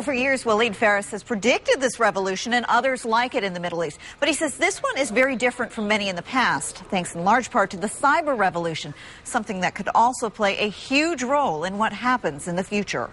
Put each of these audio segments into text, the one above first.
Well, for years, Waleed Phares has predicted this revolution and others like it in the Middle East. But he says this one is very different from many in the past, thanks in large part to the cyber revolution, something that could also play a huge role in what happens in the future.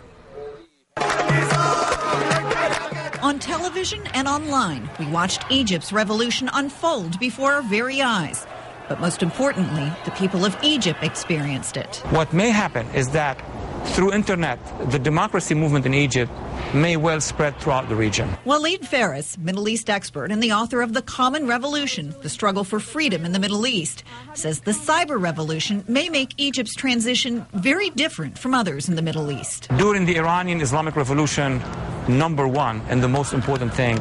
On television and online, we watched Egypt's revolution unfold before our very eyes. But most importantly, the people of Egypt experienced it. What may happen is that through internet, the democracy movement in Egypt may well spread throughout the region. Waleed Phares, Middle East expert and the author of The Common Revolution, The Struggle for Freedom in the Middle East, says the cyber revolution may make Egypt's transition very different from others in the Middle East. During the Iranian Islamic Revolution, number one and the most important thing,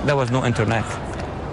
there was no internet.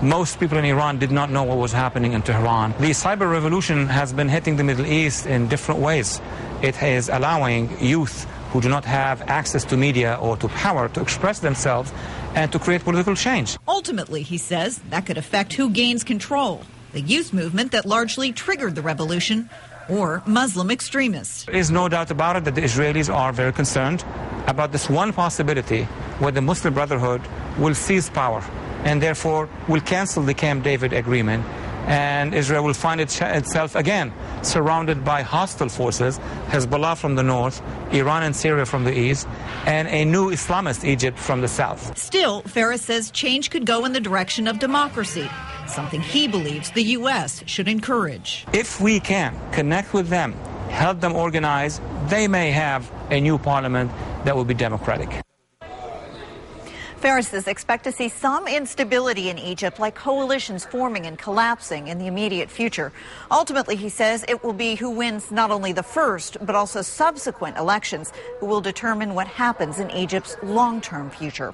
Most people in Iran did not know what was happening in Tehran. The cyber revolution has been hitting the Middle East in different ways. It is allowing youth who do not have access to media or to power to express themselves and to create political change. Ultimately, he says, that could affect who gains control, the youth movement that largely triggered the revolution, or Muslim extremists. There is no doubt about it that the Israelis are very concerned about this one possibility where the Muslim Brotherhood will seize power and therefore will cancel the Camp David agreement, and Israel will find itself again surrounded by hostile forces, Hezbollah from the north, Iran and Syria from the east, and a new Islamist Egypt from the south. Still, Phares says change could go in the direction of democracy, something he believes the U.S. should encourage. If we can connect with them, help them organize, they may have a new parliament that will be democratic. Phares says expect to see some instability in Egypt, like coalitions forming and collapsing in the immediate future. Ultimately, he says it will be who wins not only the first, but also subsequent elections who will determine what happens in Egypt's long-term future.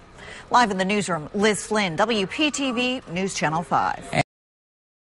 Live in the newsroom, Liz Flynn, WPTV News Channel 5.